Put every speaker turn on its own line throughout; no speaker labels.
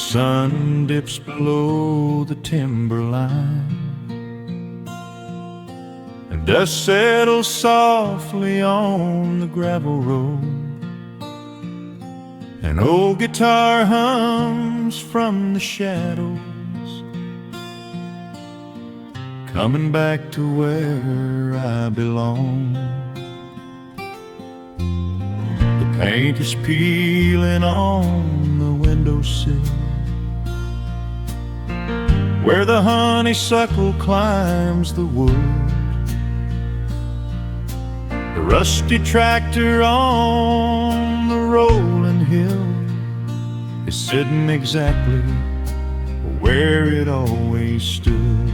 sun dips below the timberline, and dust settles softly on the gravel road. An old guitar hums from the shadows, coming back to where I belong. The paint is peeling on the windowsill, where the honeysuckle climbs the wood. The rusty tractor on the rolling hill is sitting exactly where it always stood.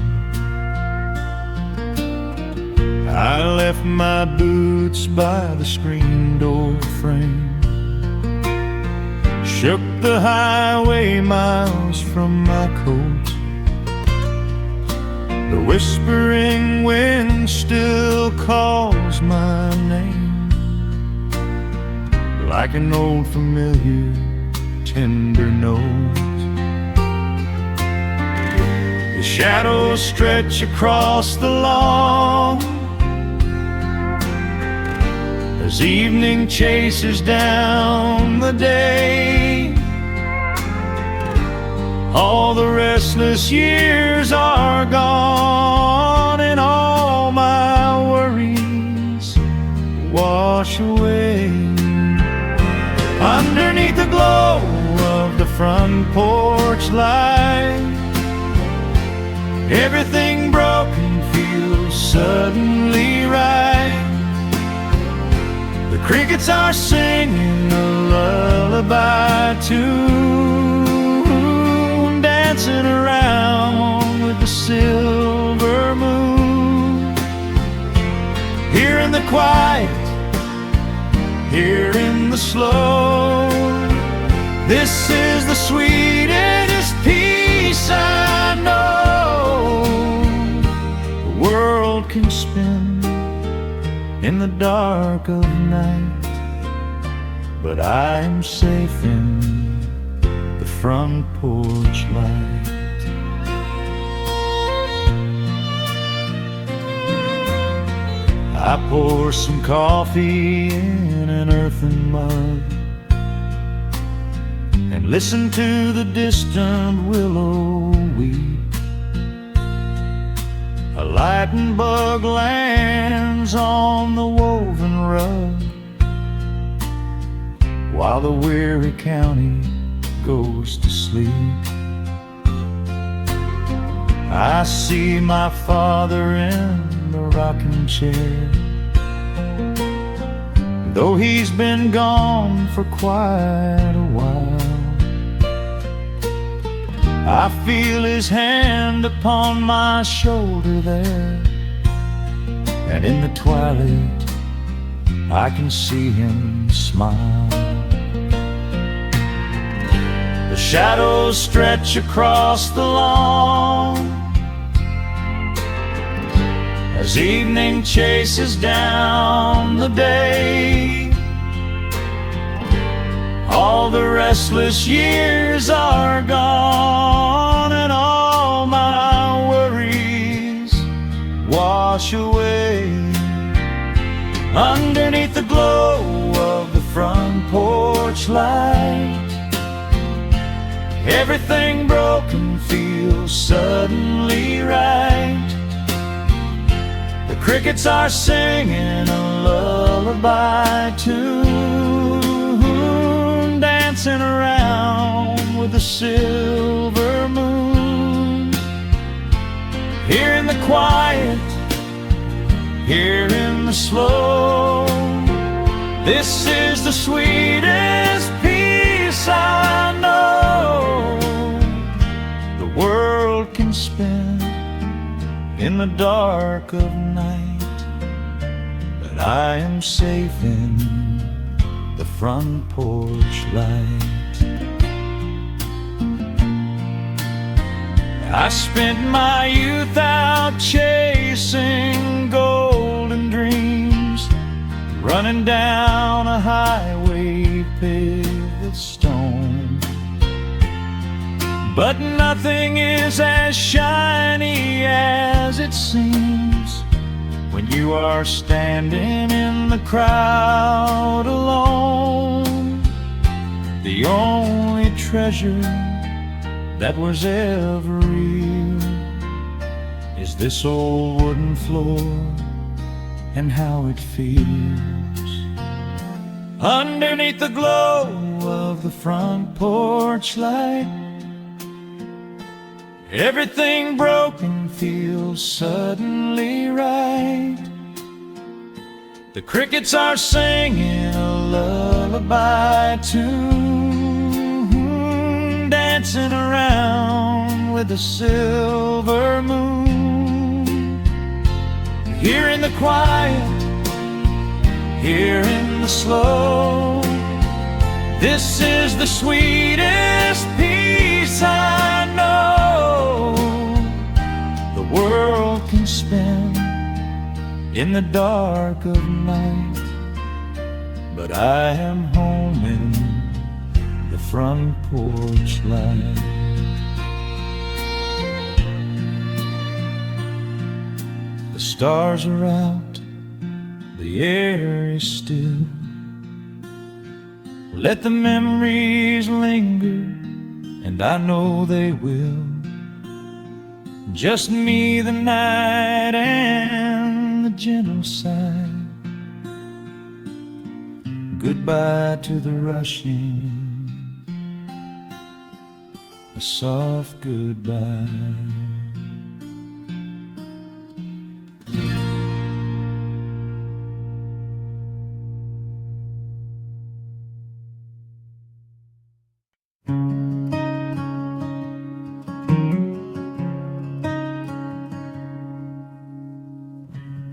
I left my boots by the screen door frame, shook the highway miles from my coat. The whispering wind still calls my name, like an old familiar tender note. The shadows stretch across the lawn as evening chases down the day. All the restless years are gone, and all my worries wash away. Underneath the glow of the front porch light, everything broken feels suddenly right. The crickets are singing a lullaby tune, dancing around with the silver moon. Here in the quiet, here in the slow, this is the sweetest peace I know. The world can spin in the dark of night, but I am safe in the front porch light. I pour some coffee in an earthen mug and listen to the distant willow weep. A lightning bug lands on the woven rug, while the weary county goes to sleep. I see my father in the rocking chair, though he's been gone for quite a while. I feel his hand upon my shoulder there, and in the twilight I can see him smile. The shadows stretch across the lawn as evening chases down the day. All the restless years are gone, and all my worries wash away. Underneath the glow of the front porch light, everything broken feels suddenly right. The crickets are singing a lullaby tune, dancing around with the silver moon. Here in the quiet, here in the slow, this is the sweetest peace I know. The world can spin in the dark of night, but I am safe in the front porch light. I spent my youth out chasing golden dreams, running down a highway paved with stone. but nothing is as shiny as it seems when you are standing in the crowd alone. The only treasure that was ever real is this old wooden floor and how it feels underneath the glow of the front porch light. Everything broken feels suddenly right. The crickets are singing a lullaby tune, dancing around with the silver moon. Here in the quiet, here in the slow, this is the sweetest peace I know the world can spend in the dark of night. But I am home in the front porch light. The stars are out, the air is still. Let the memories linger, and I know they will. Just me, the night, and the gentle sigh. Goodbye to the rushing, a soft goodbye.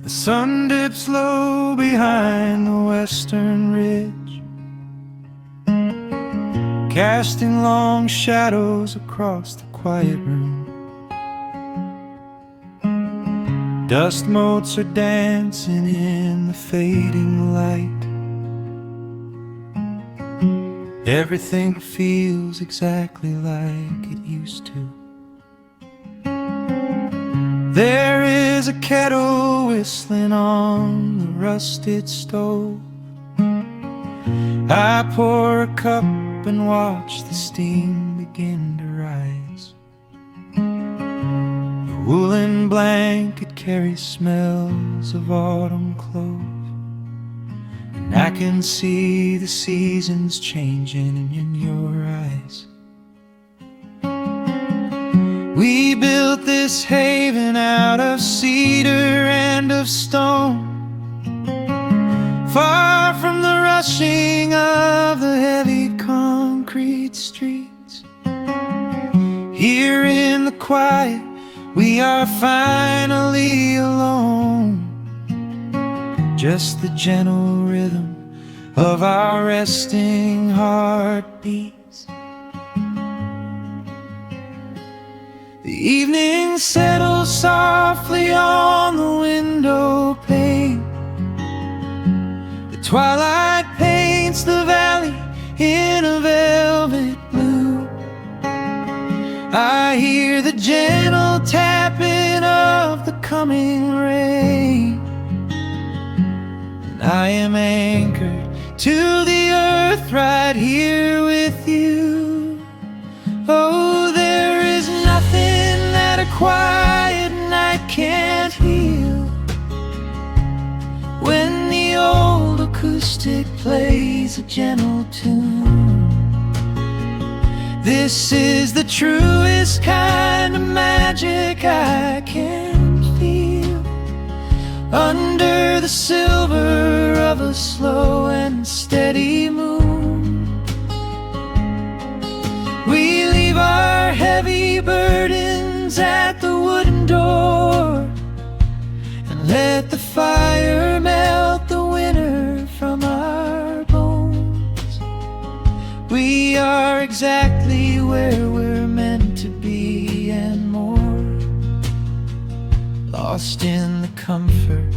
The sun dips low behind the western ridge, casting long shadows across the quiet room. Dust motes are dancing in the fading light. Everything feels exactly like it used to. There is a kettle whistling on the rusted stove. I pour a cup and watch the steam begin to rise. The woolen blanket carries smells of autumn clove, and I can see the seasons changing in your eyes. We built this haven out of cedar and of stone, far from the rushing of the heavy concrete streets. Here in the quiet, we are finally alone. Just the gentle rhythm of our resting heartbeats. The evening settles softly on the window pane. The twilight paints the valley in a velvet blue. I hear the gentle tapping of the coming rain, and I am anchored to the earth right here with you. Oh, there is nothing that a quiet night can't heal, when the old acoustic plays a gentle tune. This is the truest kind of magic I can feel, under the silver of a slow and steady moon. We leave our heavy burdens at the wooden door, and let the fire melt the winter from our bones. We are exactly where we're meant to be and more, lost in the comfort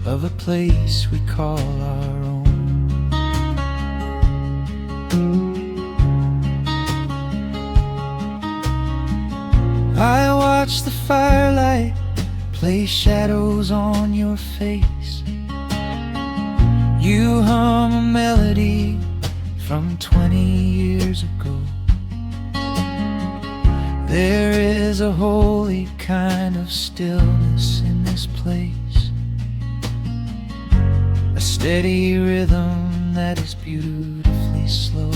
of a place we call our own. I watch the firelight play shadows on your face. You hum a melody from 20 years ago. There is a holy kind of stillness in this place, a steady rhythm that is beautifully slow.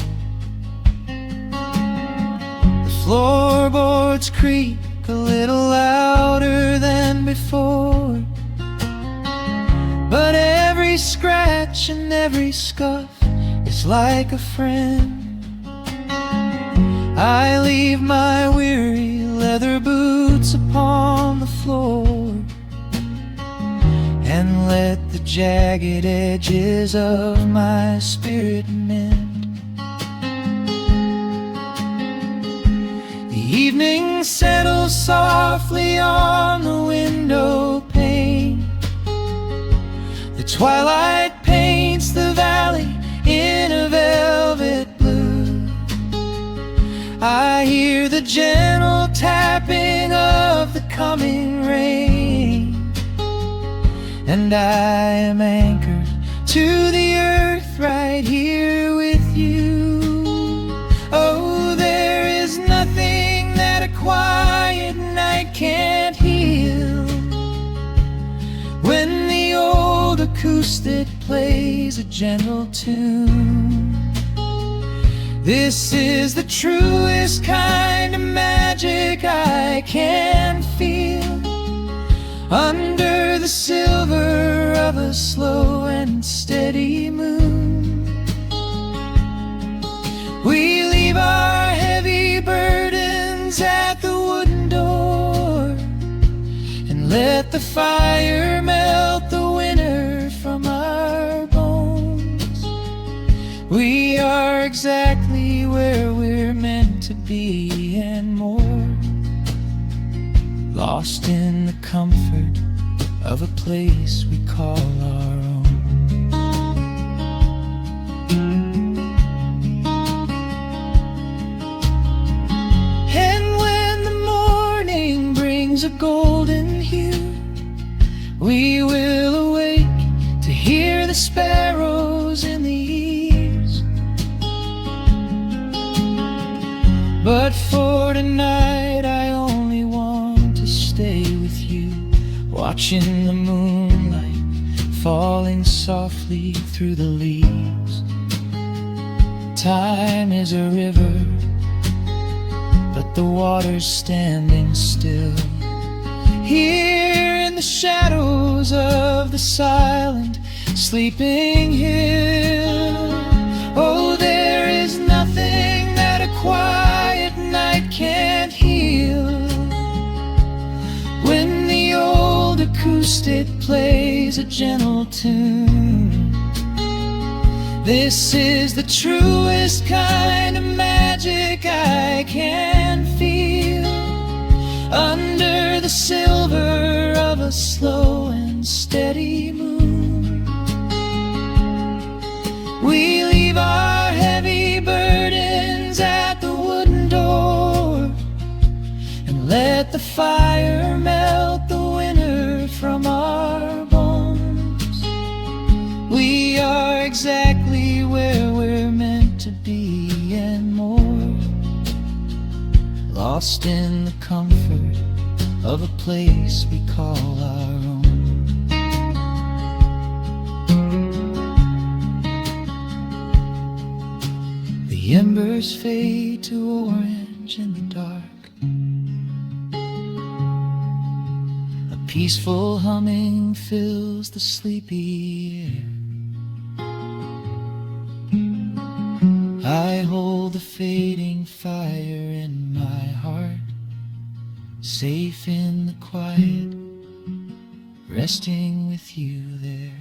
The floorboards creak a little louder than before, but every scratch and every scuff is like a friend. I leave my weary leather boots upon the floor and let the jagged edges of my spirit mend. The evening settles softly on the window pane. The twilight paints the valley in a velvet blue. I hear the gentle tapping of the coming rain, and I am anchored to the earth right here with you. Oh, there is nothing that a quiet night can't heal. When the old acoustic plays a gentle tune, this is the truest kind of magic I can feel. Under the silver of a slow and steady moon, we leave our heavy burdens at the wooden door and let the fire melt the winter from our bones. We are exactly where we're meant to be and more, lost in the comfort of a place we call our own. And when the morning brings a golden hue, we will awake to hear the sparrows in the eaves. But for tonight I only want to stay with you, watching the moonlight falling softly through the leaves. Time is a river, but the water's standing still. Here in the shadows of the silent sleeping hill. Oh, there is nothing that a quiet night can't heal. When the old acoustic plays a gentle tune, this is the truest kind of magic I can feel. Under the silver of a slow and steady moon, we leave our heavy burdens at the wooden door and let the fire melt the winter from our bones. We are exactly where we're meant to be and more, lost in the comfort of a place we call our own. The embers fade to orange in the dark. A peaceful humming fills the sleepy air. I hold the fading fire in my heart, safe in the quiet, resting with you there.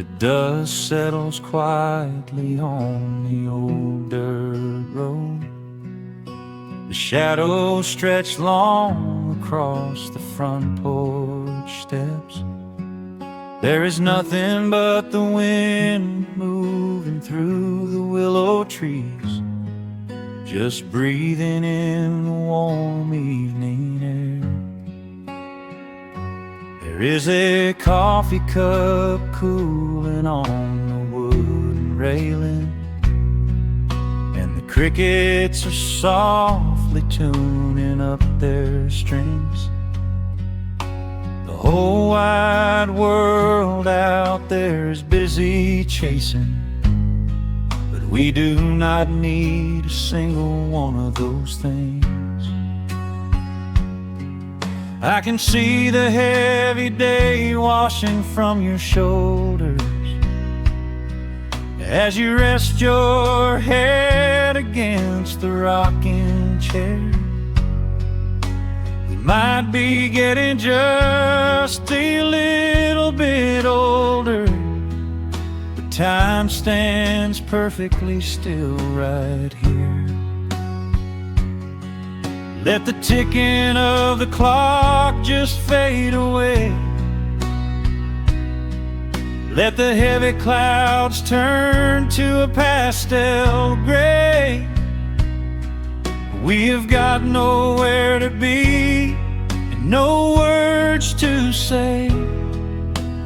The dust settles quietly on the old dirt road. The shadows stretch long across the front porch steps. There is nothing but the wind moving through the willow trees, just breathing in the warm evening air. There is a coffee cup cooling on the wooden railing, and the crickets are softly tuning up their strings. The whole wide world out there is busy chasing, but we do not need a single one of those things. I can see the heavy day washing from your shoulders as you rest your head against the rocking chair. We might be getting just a little bit older, but time stands perfectly still right here. Let the ticking of the clock just fade away. Let the heavy clouds turn to a pastel gray. We have got nowhere to be and no words to say,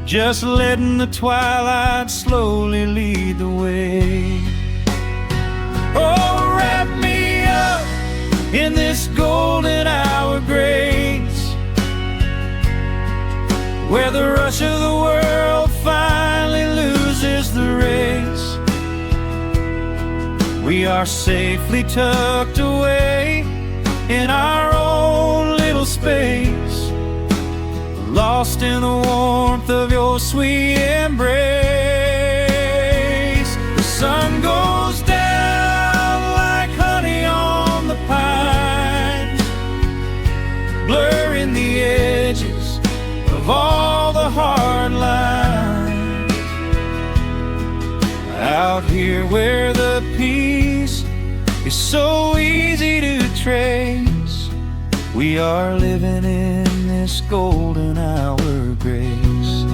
just letting the twilight slowly lead the way. Oh, wrap me up in this golden hour grace, where the rush of the world finally loses the race. We are safely tucked away in our own little space, lost in the warmth of your sweet embrace. The sun goes down like honey on the pines, blurring the edges of all the hard lines. Out here where the peace is so easy to trace, we are living in this golden hour grace.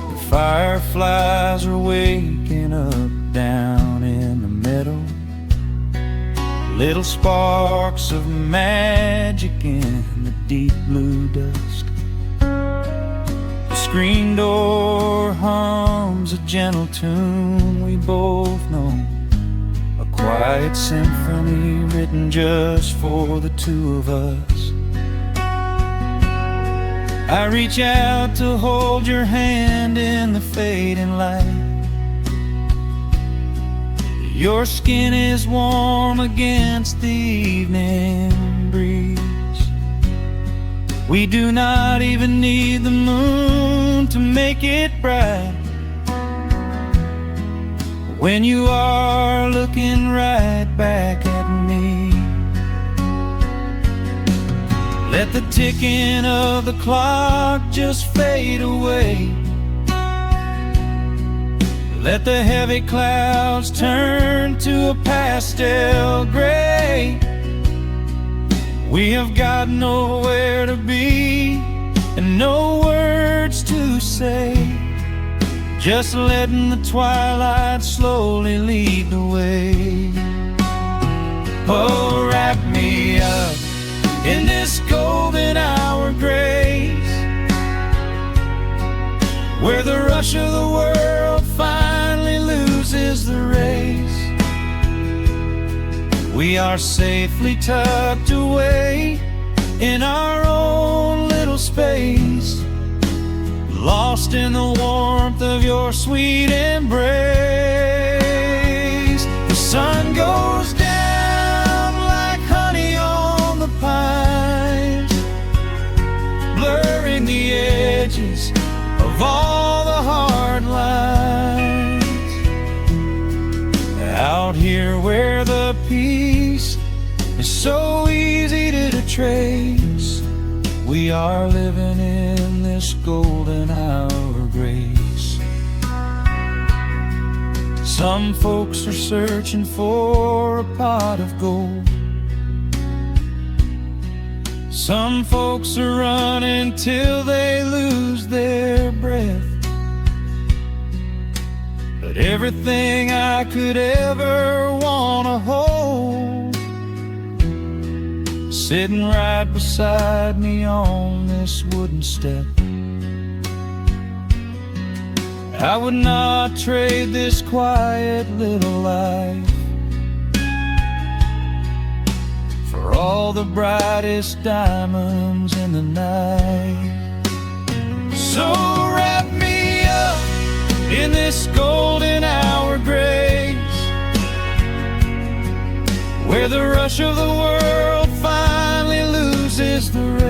The fireflies are waking up down in the meadow, little sparks of magic in the deep blue dusk. The screen door hums a gentle tune we both know, a quiet symphony written just for the two of us. I reach out to hold your hand in the fading light. Your skin is warm against the evening breeze. We do not even need the moon to make it bright, when you are looking right back at me. Let the ticking of the clock just fade away. Let the heavy clouds turn to a pastel gray. We have got nowhere to be and no words to say, just letting the twilight slowly lead the way. Oh, wrap me up in this golden hour grace, where the rush of the world finally loses the race. We are safely tucked away in our own little space, lost in the warmth of your sweet embrace. The sun goes down like honey on the pines, blurring the edges of all the hard lines. Out here where the peace is so easy to trace, We are living in this golden hour grace. Some folks are searching for a pot of gold. Some folks are running till they lose their breath. But everything I could ever want to hold, sitting right beside me on this wooden step. I would not trade this quiet little life for all the brightest diamonds in the night. So wrap me up in this golden hour grace, where the rush of the world finally loses the race.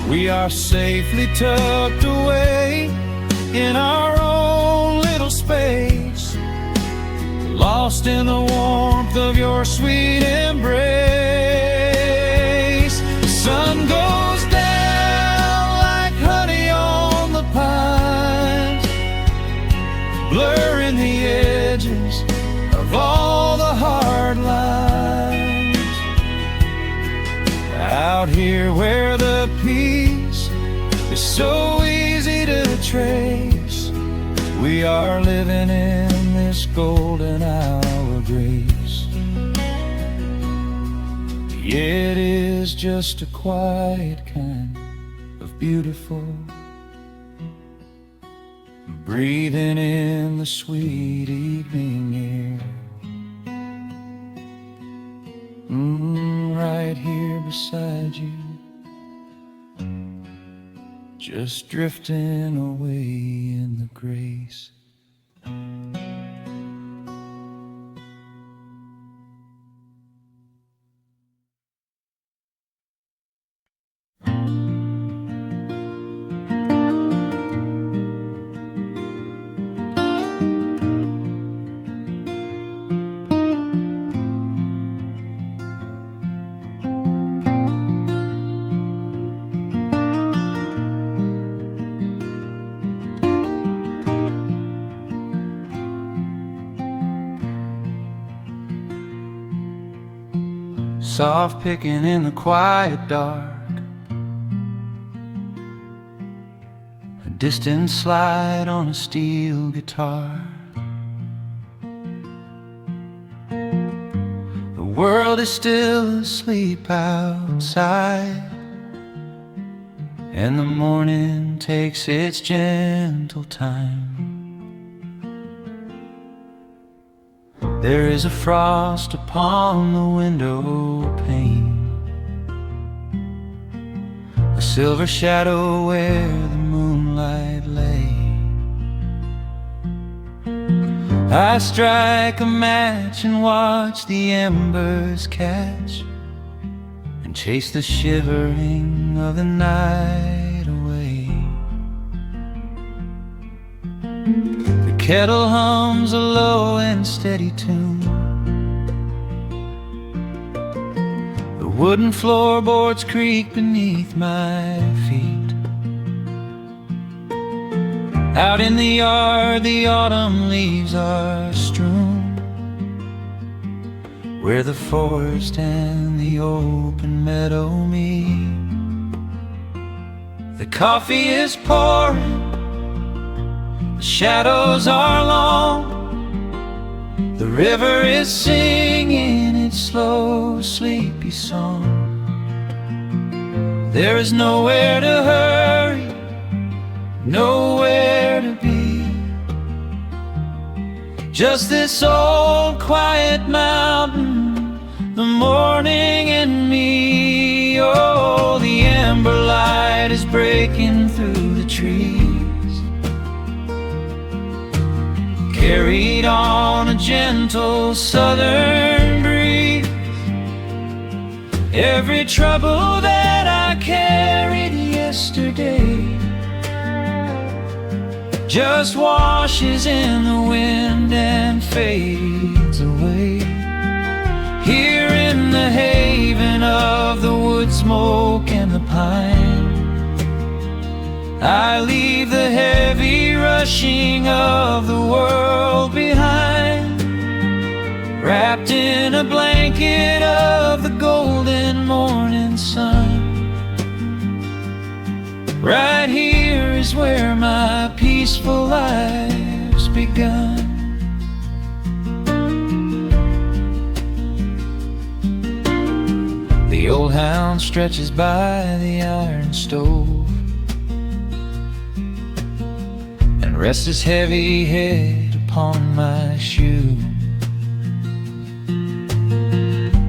We are safely tucked away in our own little space, lost in the warmth of your sweet embrace. The sun goes down like honey on the pines, blurring the edges of all the hard lines. Out here where the peace is so easy to trace, we are living in this golden hour grace. It is just a quiet kind of beautiful, breathing in the sweet evening air. Right here beside you, just drifting away in the grace. Soft picking in the quiet dark, a distant slide on a steel guitar. The world is still asleep outside, and the morning takes its gentle time. There is a frost upon the window pane, a silver shadow where the moonlight lay. I strike a match and watch the embers catch, and chase the shivering of the night away. The kettle hums a low and steady tune, the wooden floorboards creak beneath my feet. Out in the yard the autumn leaves are strewn, where the forest and the open meadow meet. The coffee is pouring, the shadows are long, the river is singing its slow, sleepy song. There is nowhere to hurry, nowhere to be, just this old quiet mountain, the morning and me. Oh, the amber light is breaking through the trees, carried on a gentle southern breeze. Every trouble that I carried yesterday just washes in the wind and fades away. Here in the haven of the wood smoke and the pine, I leave the heavy rushing of the world behind, wrapped in a blanket of the golden morning sun. Right here is where my peaceful life's begun. The old hound stretches by the iron stove and rests his heavy head upon my shoe.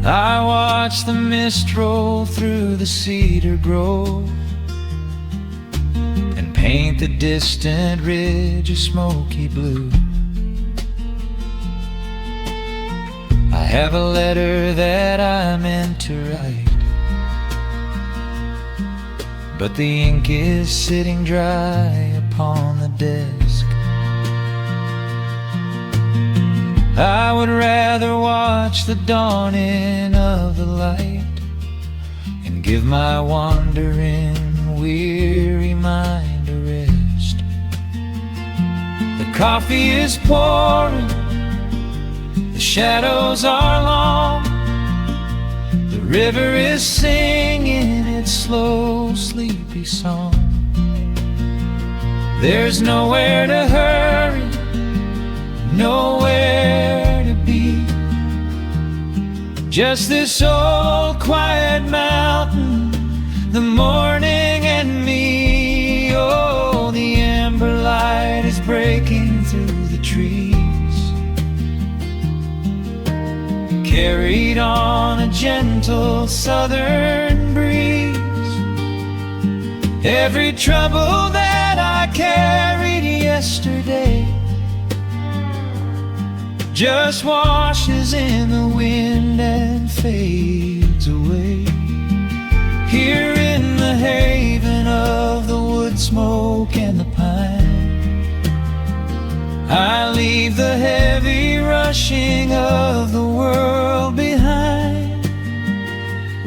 I watch the mist roll through the cedar grove and paint the distant ridge a smoky blue. I have a letter that I meant to write, but the ink is sitting dry upon the desk. I would rather watch the dawning of the light and give my wandering, weary mind a rest. The coffee is pouring, the shadows are long, the river is singing its slow, sleepy song. There's nowhere to hurry, nowhere to be, just this old quiet mountain, the morning and me. Oh, the amber light is breaking through the trees, carried on a gentle southern breeze. Every trouble that I carried yesterday just washes in the wind and fades away. Here in the haven of the wood smoke and the pine, I leave the heavy rushing of the world behind,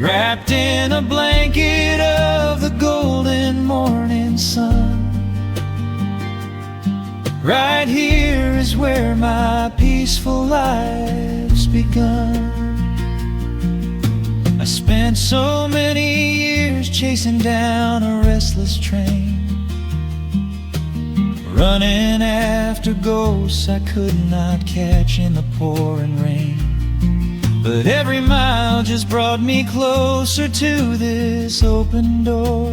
wrapped in a blanket of the golden morning sun. Right here is where my peaceful life's begun. I spent so many years chasing down a restless train, running after ghosts I could not catch in the pouring rain. But every mile just brought me closer to this open door,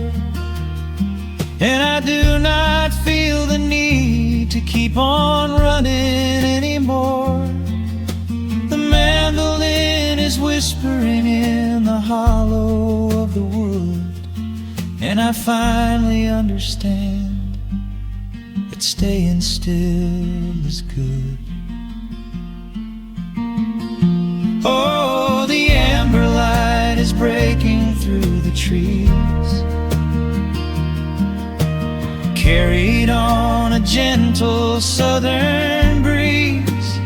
and I do not feel the need to keep on running anymore. The mandolin is whispering in the hollow of the wood, and I finally understand that staying still is good. Oh, the amber light is breaking through the trees, carried on a gentle southern breeze.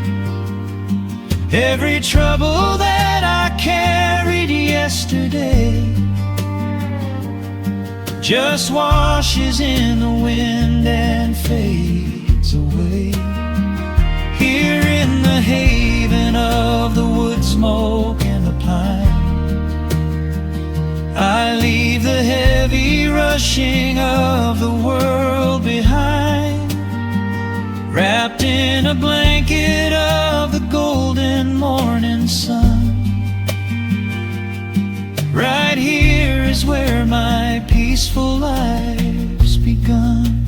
Every trouble that I carried yesterday just washes in the wind and fades away. Here in the haven of the wood smoke and the pine, I leave the heavy rushing of the world behind, wrapped in a blanket of the golden morning sun. Right here is where my peaceful life's begun.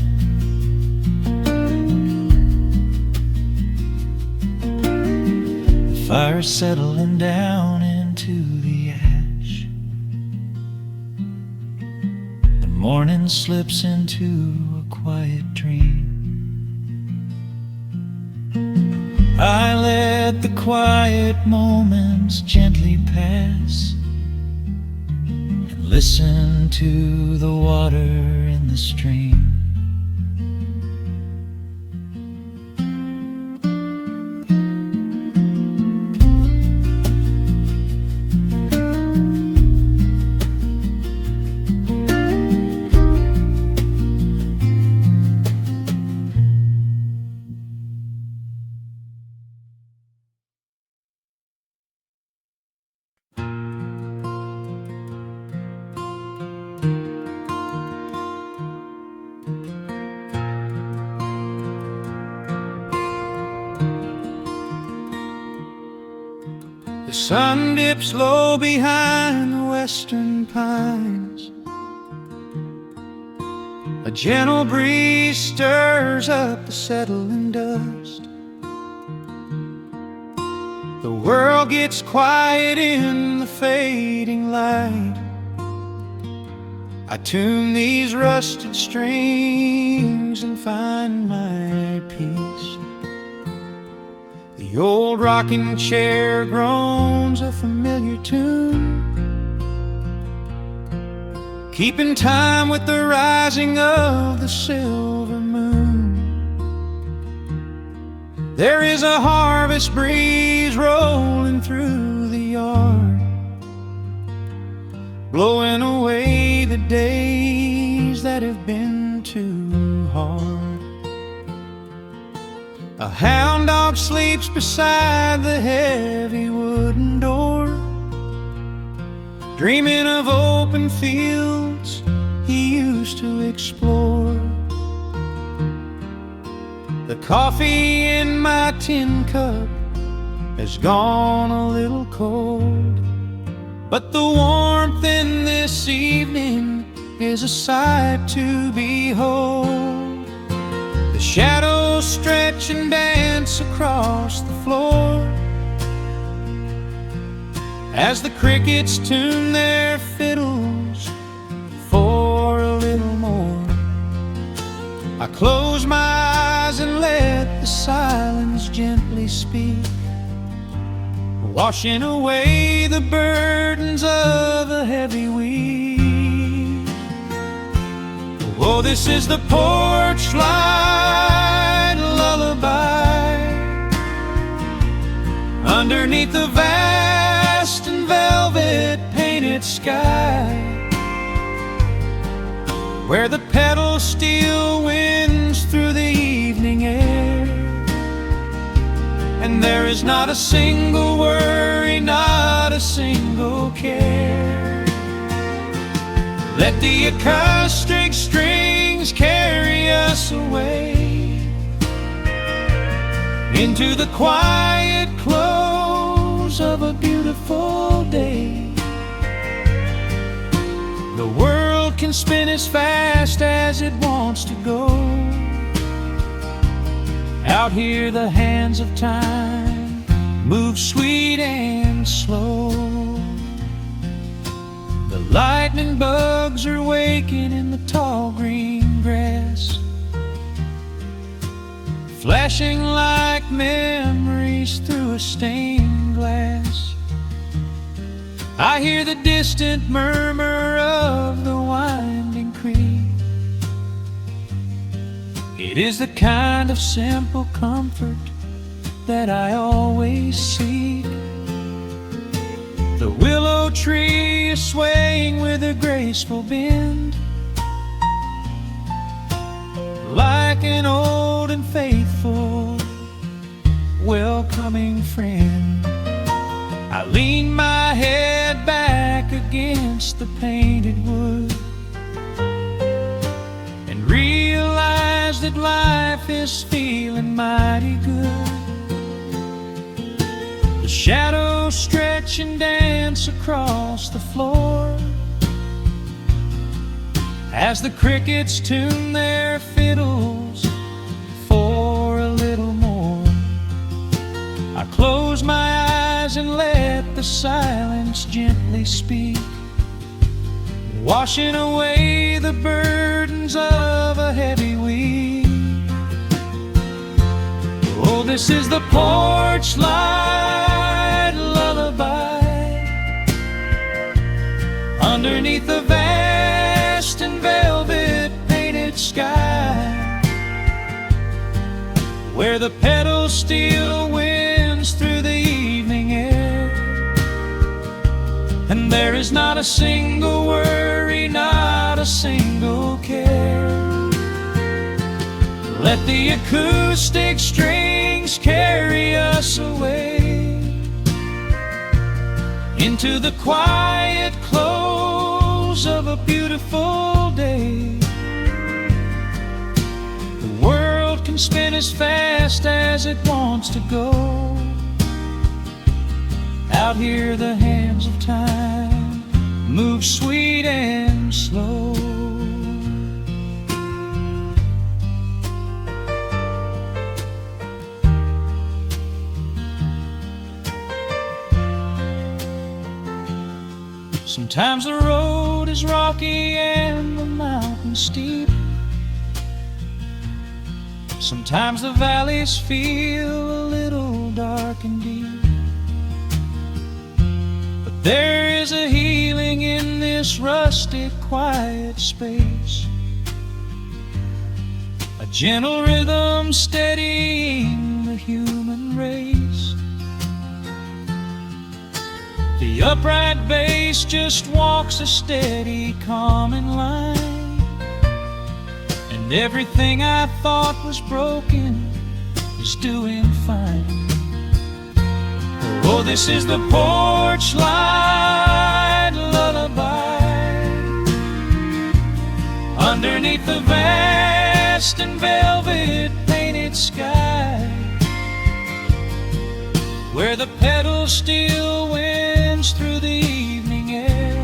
The fire's settling down into the ash, the morning slips into a quiet dream. I let the quiet moments gently pass and listen to the water in the stream. sun dips low behind the western pines. A gentle breeze stirs up the settling dust. The world gets quiet in the fading light. I tune these rusted strings and find my peace. The old rocking chair groans a familiar tune, keeping time with the rising of the silver moon. There is a harvest breeze rolling through the yard, blowing away the days that have been too hard. A hound dog sleeps beside the heavy wooden door, dreaming of open fields he used to explore. The coffee in my tin cup has gone a little cold, but the warmth in this evening is a sight to behold. The shadows stretch and dance across the floor as the crickets tune their fiddles for a little more. I close my eyes and let the silence gently speak, washing away the burdens of a heavy week. Oh, this is the porch light lullaby underneath the vast and velvet painted sky, where the pedal steel winds through the evening air, and there is not a single worry, not a single care. Let the acoustic strings carry us away into the quiet close of a beautiful day. The world can spin as fast as it wants to go. Out here the hands of time move sweet and slow. The lightning bugs are waking in the tall green grass, flashing like memories through a stained glass. I hear the distant murmur of the winding creek. It is the kind of simple comfort that I always seek. The willow tree is swaying with a graceful bend, like an old and faithful welcoming friend. I lean my head back against the painted wood and realize that life is feeling mighty good. The shadows stretch and dance across the floor as the crickets tune their fiddles for a little more. I close my eyes and let the silence gently speak, washing away the burdens of a heavy week. Oh, this is the porch light lullaby underneath the vast and velvet painted sky, where the pedal steel winds through the evening air, and there is not a single worry, not a single care. Let the acoustic strings carry us away into the quiet close of a beautiful day. The world can spin as fast as it wants to go. Out Out here the hands of time move sweet and slow. Sometimes the road is rocky and the mountain steep. Sometimes the valleys feel a little dark and deep. But there is a healing in this rustic, quiet space, a gentle rhythm steadying the human race. The upright bass just walks a steady, calming line, and everything I thought was broken is doing fine. Oh, this is the porch light lullaby underneath the vast and velvet painted sky, where the pedals still winds through the evening air,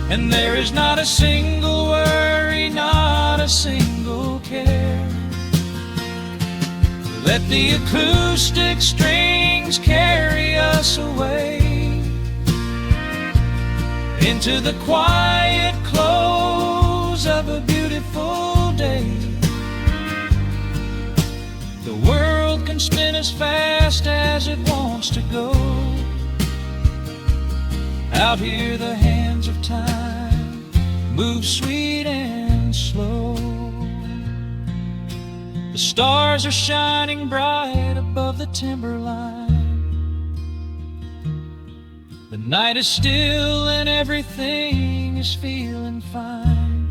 and there is not a single worry, not a single care. Let the acoustic strings carry us away into the quiet close of a beautiful day. The world can spin as fast as it wants to go. Out here the hands of time move sweet and slow. The stars are shining bright above the timberline. The night is still and everything is feeling fine.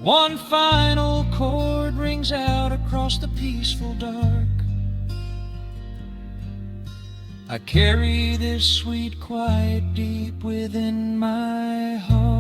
One final chord rings out across the peaceful dark. I carry this sweet quiet deep within my heart.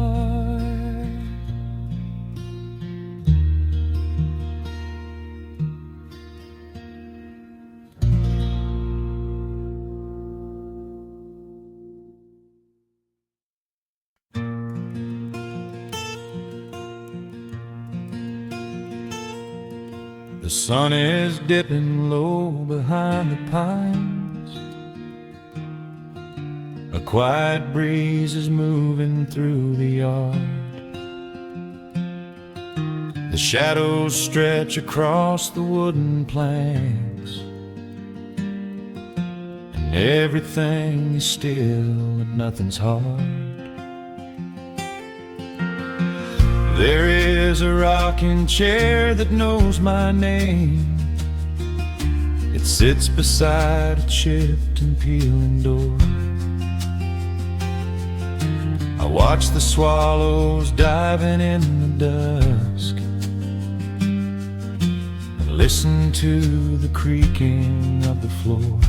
The sun is dipping low behind the pines. A quiet breeze is moving through the yard. The shadows stretch across the wooden planks, and everything is still and nothing's hard. There is a rocking chair that knows my name. It sits beside a chipped and peeling door. I watch the swallows diving in the dusk and listen to the creaking of the floor.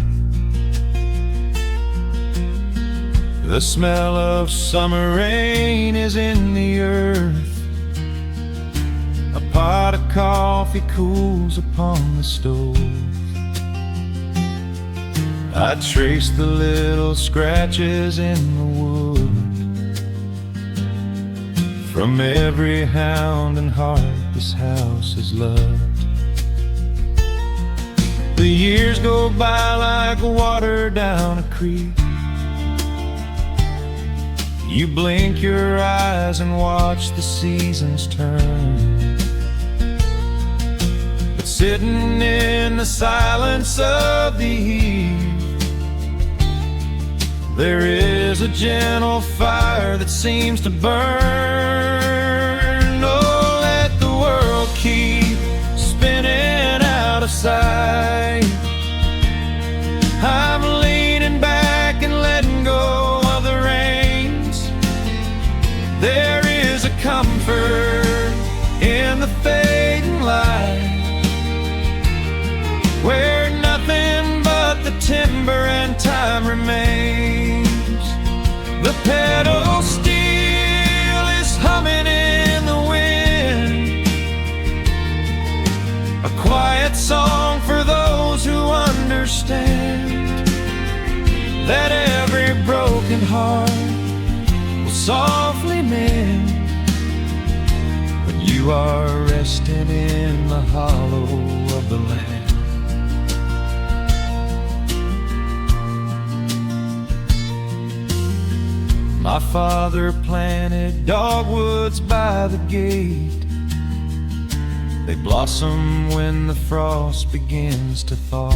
The smell of summer rain is in the earth. A pot of coffee cools upon the stove. I trace the little scratches in the wood from every hound and heart this house has loved. The years go by like water down a creek. You blink your eyes and watch the seasons turn. But sitting in the silence of the eve, there is a gentle fire that seems to burn. Oh, let the world keep spinning out of sight. I'm leaning back and letting go of the reins. There is a comfort in the fading light, where nothing but the timber and time remains. The pedal steel is humming in the wind, a quiet song for those who understand. that every broken heart will softly mend when you are resting in the hollow of the land. My father planted dogwoods by the gate. They blossom when the frost begins to thaw.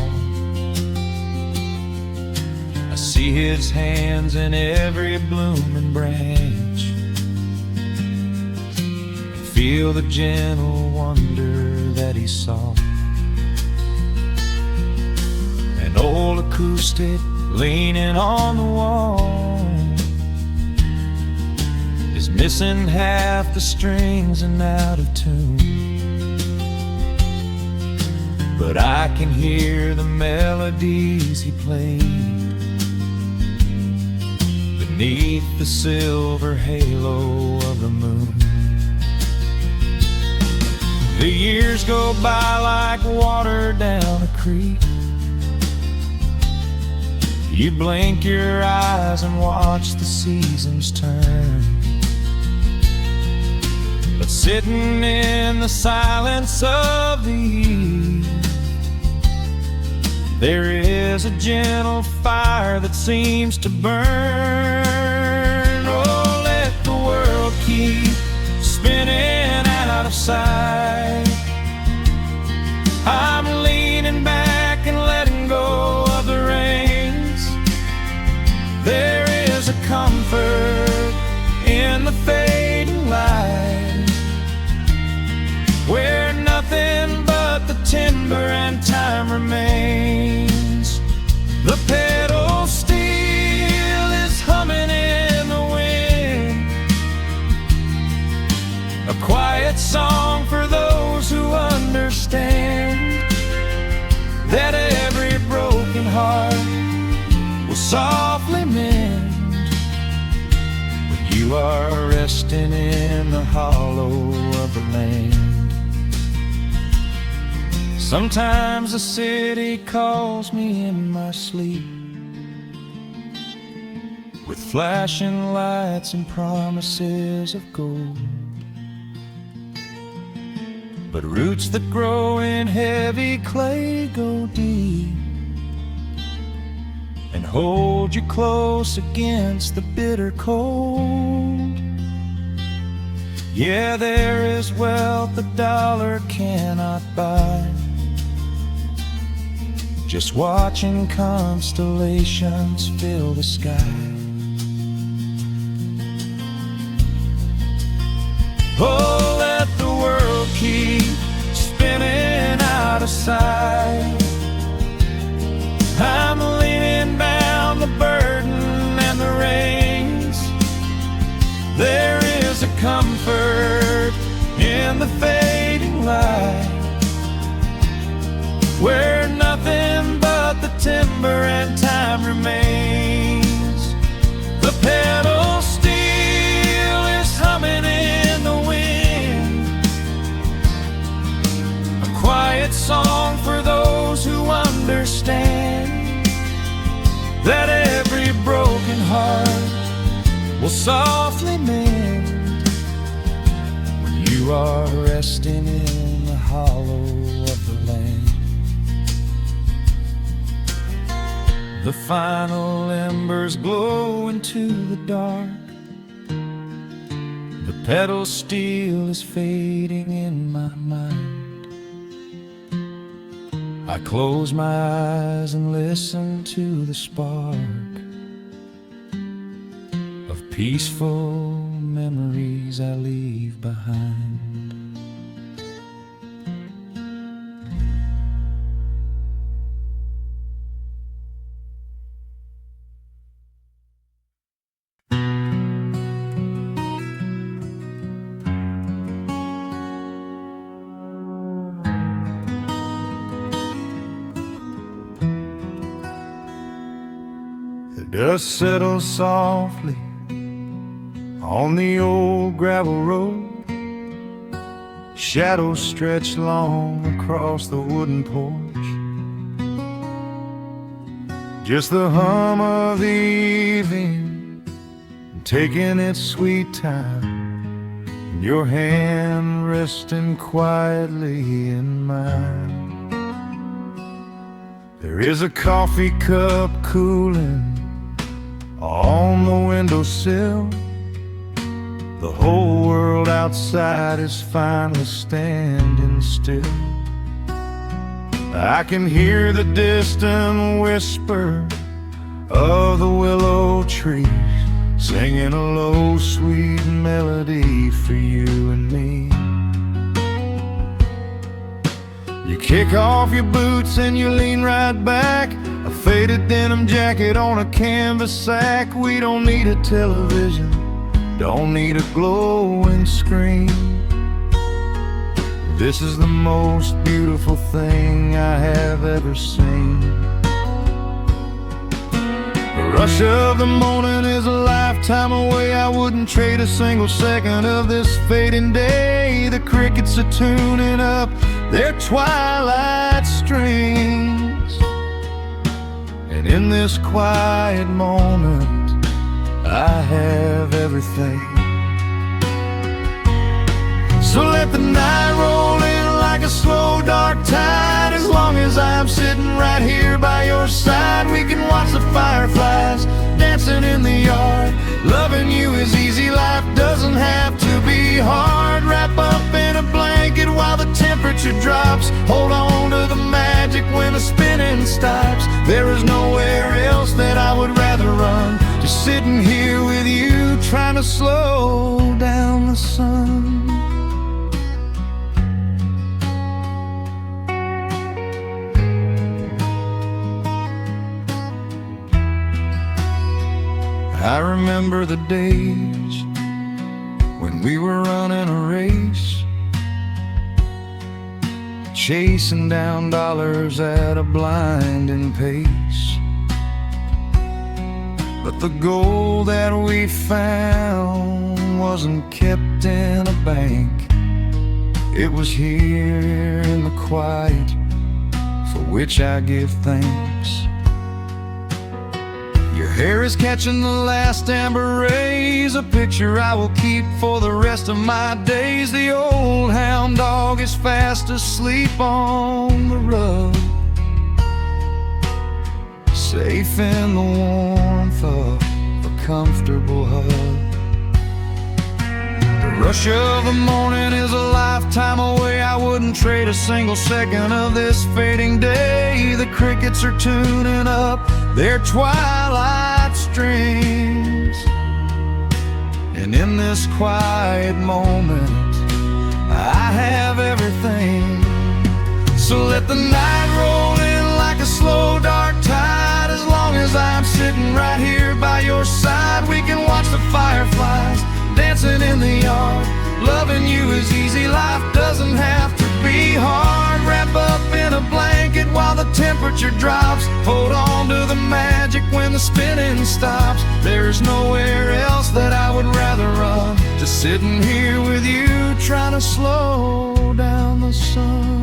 I see his hands in every blooming branch, and feel the gentle wonder that he saw. An old acoustic leaning on the wall is missing half the strings and out of tune, but I can hear the melodies he played beneath the silver halo of the moon. The years go by like water down a creek. You blink your eyes and watch the seasons turn, but sitting in the silence of the eve, there is a gentle fire that seems to burn. Oh, let the world keep spinning out of sight. I'm leaning back and letting go of the reins. There is a comfort in the fading light, where nothing but the timber and time remains. The pedal steel is humming in the wind, a quiet song for those who understand that every broken heart will softly mend when you are resting in the hollow of the land. Sometimes the city calls me in my sleep, with flashing lights and promises of gold, but roots that grow in heavy clay go deep and hold you close against the bitter cold. Yeah, there is wealth a dollar cannot buy, just watching constellations fill the sky. Oh, let the world keep spinning out of sight. I'm leaning down the burden and the reins. There is a comfort in the fading light, where nothing but the timber and time remains. The pedal steel is humming in the wind, a quiet song for those who understand that every broken heart will softly mend when you are resting in the hollow of the land. The final embers glow into the dark. The pedal steel is fading in my mind. I close my eyes and listen to the spark of peaceful memories I leave behind. The dust settles softly on the old gravel road. Shadows stretch long across the wooden porch. Just the hum of the evening, taking its sweet time, and your hand resting quietly in mine. There is a coffee cup cooling on the windowsill. The whole world outside is finally standing still. I can hear the distant whisper of the willow trees, singing a low, sweet melody for you and me. You kick off your boots and you lean right back, a faded denim jacket on a canvas sack. We don't need a television, don't need a glowing screen. This is the most beautiful thing I have ever seen. The rush of the morning is a lifetime away. I wouldn't trade a single second of this fading day. The crickets are tuning up their twilight strings, and in this quiet moment I have everything. So let the night roll in like a slow dark tide. As long as I'm sitting right here by your side, we can watch the fireflies dancing in the yard. Loving you is easy, life doesn't have to be hard. Wrap up in a blanket while the temperature drops. Hold on to the magic when the spinning stops. There is nowhere else that I would rather run, just sitting here with you, trying to slow down the sun. I remember the days when we were running a race, chasing down dollars at a blinding pace. But the gold that we found wasn't kept in a bank. It was here in the quiet, for which I give thanks. Your hair is catching the last amber rays, a picture I will keep for the rest of my days. The old hound dog is fast asleep on the rug, safe in the warmth of a comfortable hug. The rush of the morning is a lifetime away. I wouldn't trade a single second of this fading day. The crickets are tuning up their twilight strings, and in this quiet moment I have everything. So let the night roll in like a slow dark tide. As long as I'm sitting right here by your side, we can watch the fireflies dancing in the yard. Loving you is easy, life doesn't have to be hard. Wrap up in a blanket while the temperature drops. Hold on to the magic when the spinning stops. There's nowhere else that I would rather run, just sitting here with you, trying to slow down the sun.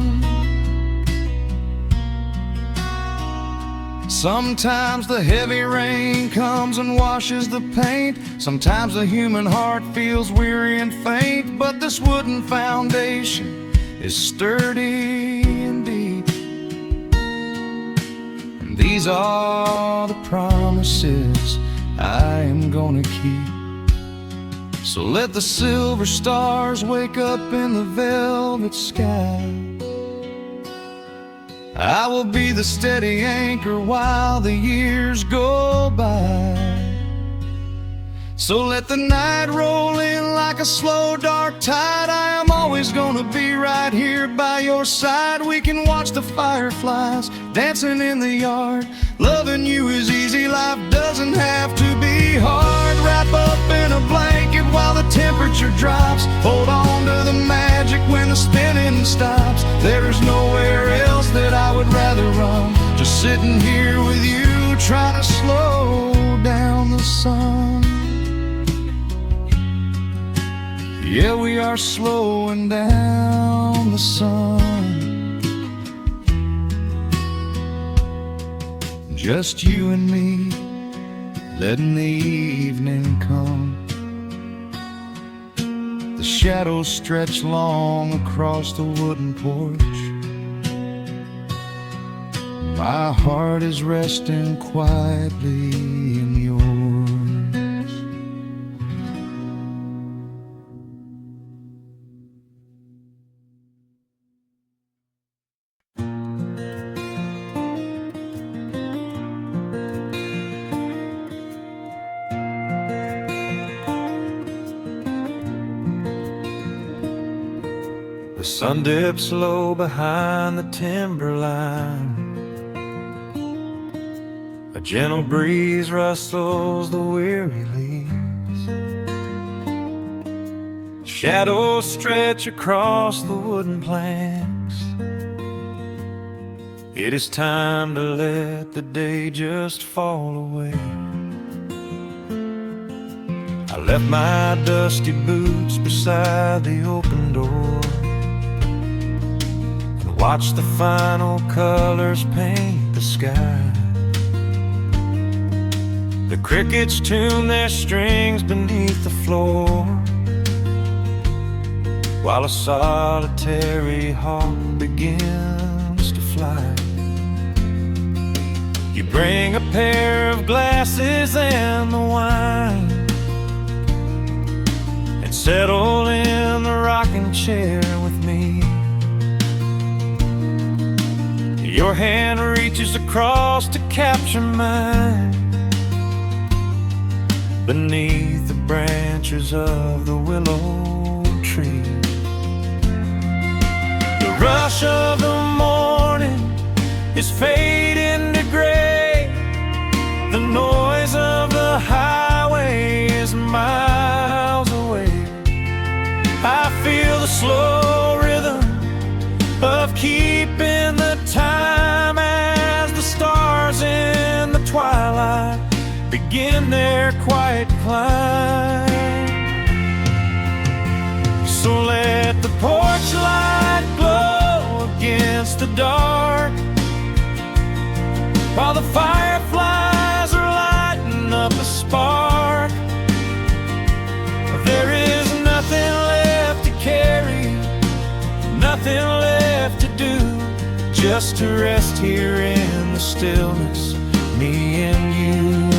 Sometimes the heavy rain comes and washes the paint. Sometimes the human heart feels weary and faint. But this wooden foundation is sturdy and deep, and these are the promises I am gonna keep. So let the silver stars wake up in the velvet sky. I will be the steady anchor while the years go by. So let the night roll in like a slow dark tide. I am always gonna be right here by your side. We can watch the fireflies dancing in the yard. Loving you is easy, life doesn't have to be hard. Wrap up in a blanket while the temperature drops. Hold on to the magic when the spinning stops. There's nowhere else that I would rather run, just sitting here with you, trying to slow down the sun. Yeah, we are slowing down the sun. just you and me, letting the evening come. The shadows stretch long across the wooden porch. My heart is resting quietly in yours. The sun dips low behind the timberline. A gentle breeze rustles the weary leaves. Shadows stretch across the wooden planks. It is time to let the day just fall away. I left my dusty boots beside the open door, watch the final colors paint the sky. The crickets tune their strings beneath the floor, while a solitary hawk begins to fly. You bring a pair of glasses and the wine, and settle in the rocking chair with me. Your hand reaches across to capture mine, beneath the branches of the willow tree. The rush of the morning is fading to gray. The noise of the highway is miles away. I feel the slow rhythm of keeping the time as the stars in the twilight begin their quiet climb. So let the porch light glow against the dark, while the fireflies are lighting up a spark. There is nothing left to carry, nothing left to do, just to rest here in the stillness, me and you.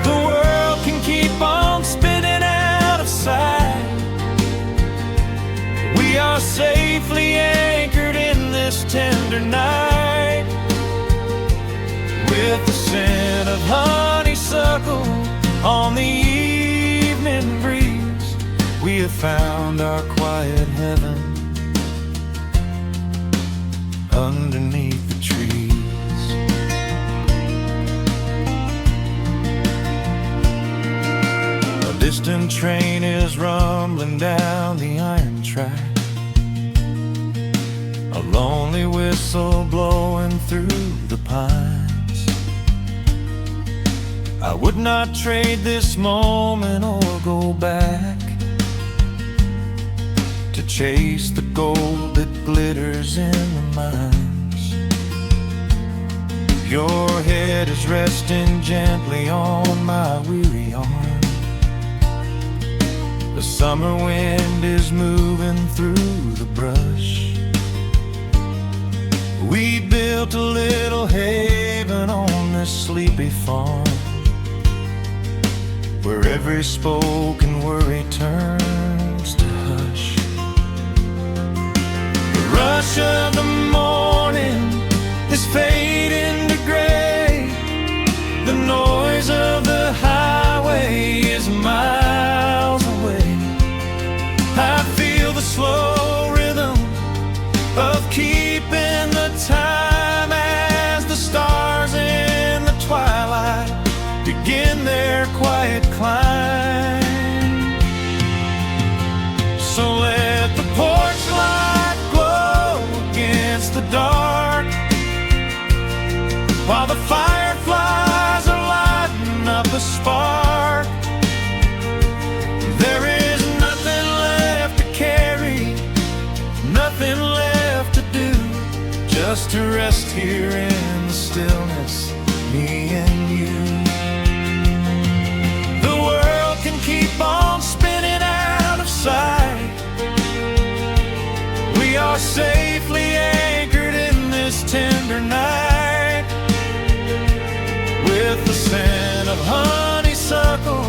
The world can keep on spinning out of sight. We are safely anchored in this tender night. With the scent of honeysuckle on the evening breeze, we have found our quiet heaven underneath the trees. A distant train is rumbling down the iron track, a lonely whistle blowing through the pines. I would not trade this moment or go back to chase the gold that glitters in the mines. Your head is resting gently on my weary arm. The summer wind is moving through the brush. We built a little haven on this sleepy farm, where every spoken worry turns to hush. The rush of the morning is fading to gray. The noise of the highway is miles away. I feel the slow rhythm of keeping the time as the stars in the twilight begin their quiet climb. So let the porch light glow against the dark, while the fireflies are lighting up a spark. There is nothing left to carry, nothing left to do, just to rest here in the sun. stillness, me and you. The world can keep on spinning out of sight. We are safely anchored in this tender night. With the scent of honeysuckle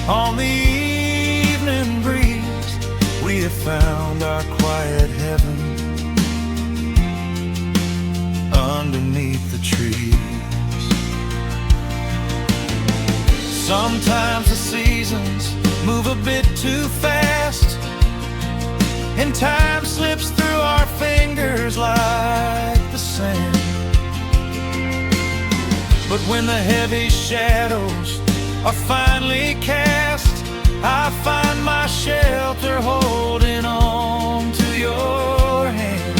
on the evening breeze, we have found our quiet heaven underneath the trees. Sometimes the seasons move a bit too fast, and time slips through our fingers like the sand. But when the heavy shadows are finally cast, I find my shelter holding on to your hand.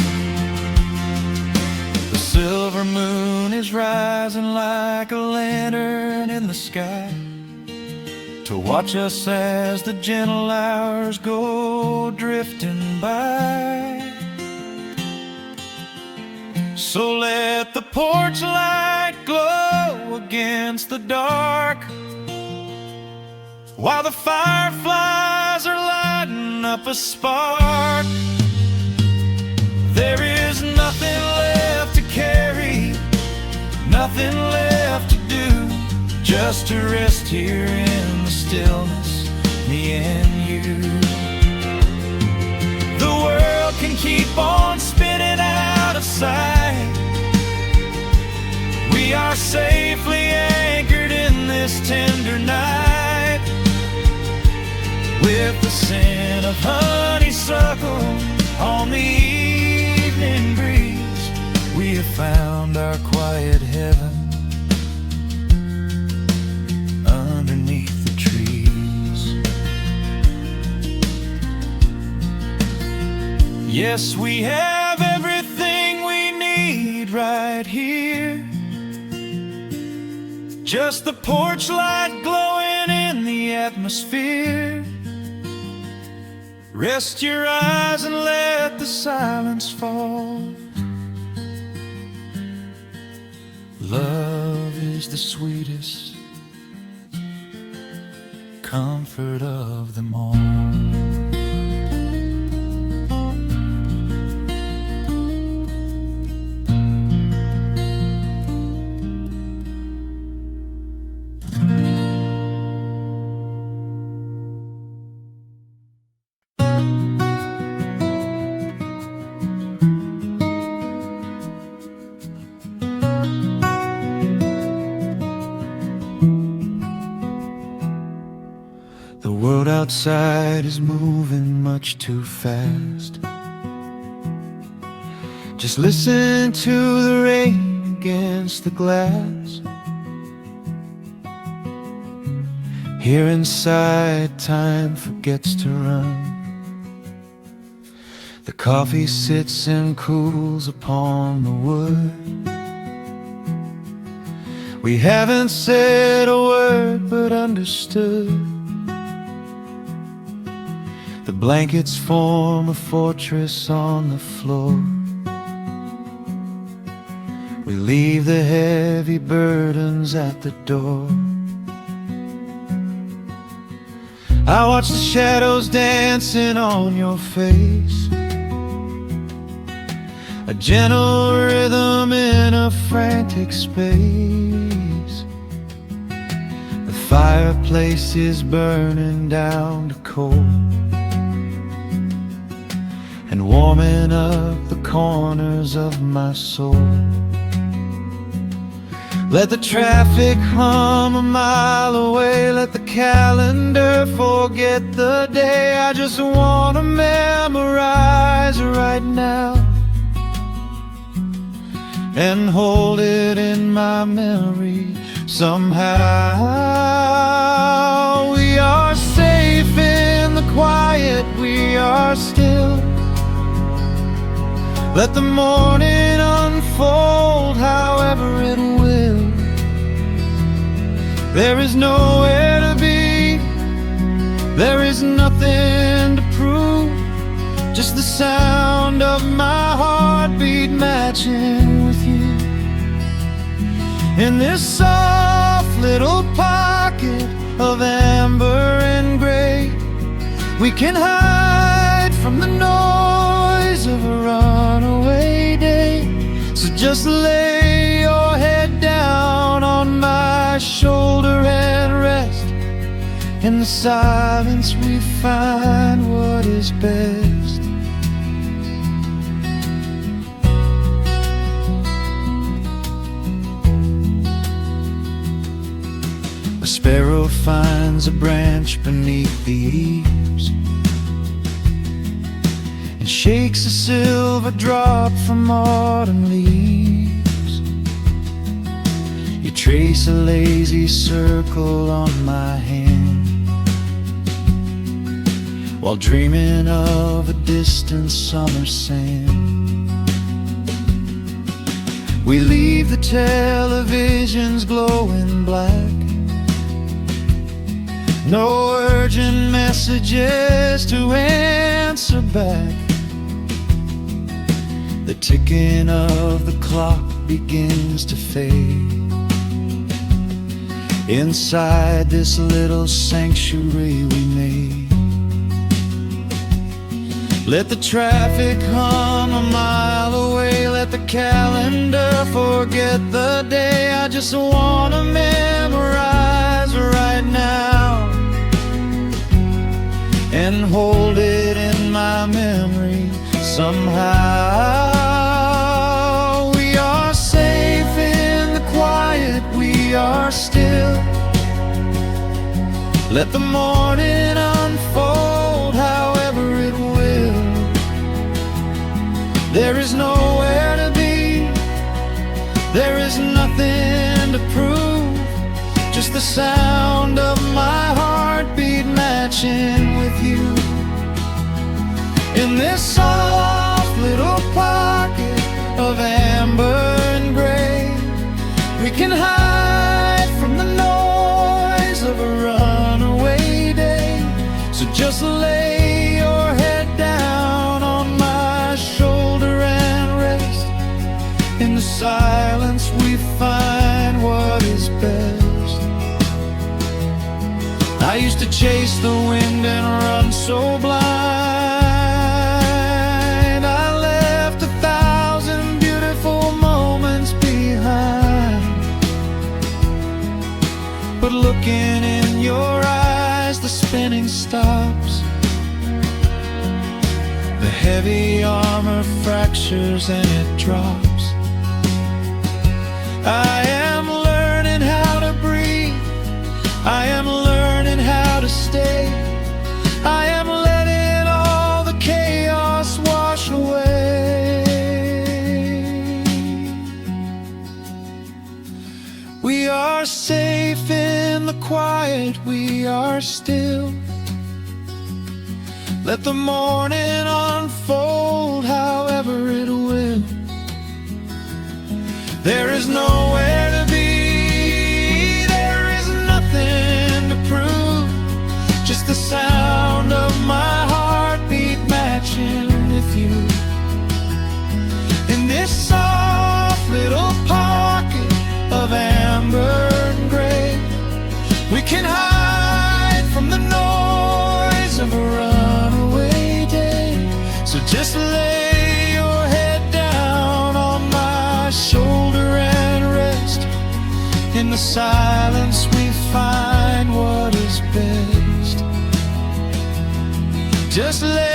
The silver moon is rising like a lantern in the sky to watch us as the gentle hours go drifting by. So let the porch light glow against the dark, while the fireflies are lighting up a spark. There is nothing left to carry, nothing left to do, just to rest here in the stillness, me and you. The world can keep on spinning out of sight. We are safely anchored in this tender night. With the scent of honeysuckle on the evening breeze, we have found our quiet heaven underneath the trees. Yes, we have everything we need right here. Just the porch light glowing in the atmosphere. Rest your eyes and let the silence fall. Love is the sweetest comfort of them all. The world outside is moving much too fast. Just listen to the rain against the glass. Here inside, time forgets to run. The coffee sits and cools upon the wood. We haven't said a word but understood. The blankets form a fortress on the floor. We leave the heavy burdens at the door. I watch the shadows dancing on your face, a gentle rhythm in a frantic space. The fireplace is burning down to coal and warming up the corners of my soul. Let the traffic hum a mile away, let the calendar forget the day. I just wanna memorize right now and hold it in my memory somehow. We are safe in the quiet, we are still. Let the morning unfold however it will. There is nowhere to be, there is nothing to prove, just the sound of my heartbeat matching with you. In this soft little pocket of amber and gray, we can hide from the noise of a runaway day. So just lay your head down on my shoulder and rest. In the silence we find what is best. A sparrow finds a branch beneath the eaves and shakes a silver drop from autumn leaves. You trace a lazy circle on my hand while dreaming of a distant summer sand. We leave the televisions glowing black, no urgent messages to answer back. The ticking of the clock begins to fade inside this little sanctuary we made. Let the traffic hum a mile away, let the calendar forget the day. I just wanna memorize right now and hold it in my memory somehow. We are safe in the quiet, we are still. Let the morning unfold however it will. There is nowhere to be, there is nothing to prove, just the sound of my heartbeat matching with you. In this soft little pocket of amber and gray, we can hide from the noise of a runaway day. So just lay your head down on my shoulder and rest. In the silence we find what is best. I used to chase the wind and run so blind. I left 1,000 beautiful moments behind. But looking in your eyes, the spinning stops. The heavy armor fractures and it drops. I am learning how to breathe, I am learning how to stay, I am letting all the chaos wash away. We are safe in the quiet, we are still. Let the morning unfold however it will. There is nowhere to be, there is nothing to prove, just the sound of my heartbeat matching with you. In this soft little pocket of amber and gray, we can hide from the noise of a runaway day. So just lay your head down on my shoulder and rest. In the silence we find what is best. Just lay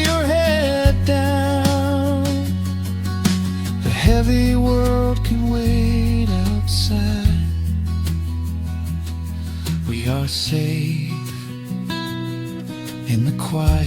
your head down. The heavy world can wait outside. We are safe in the quiet.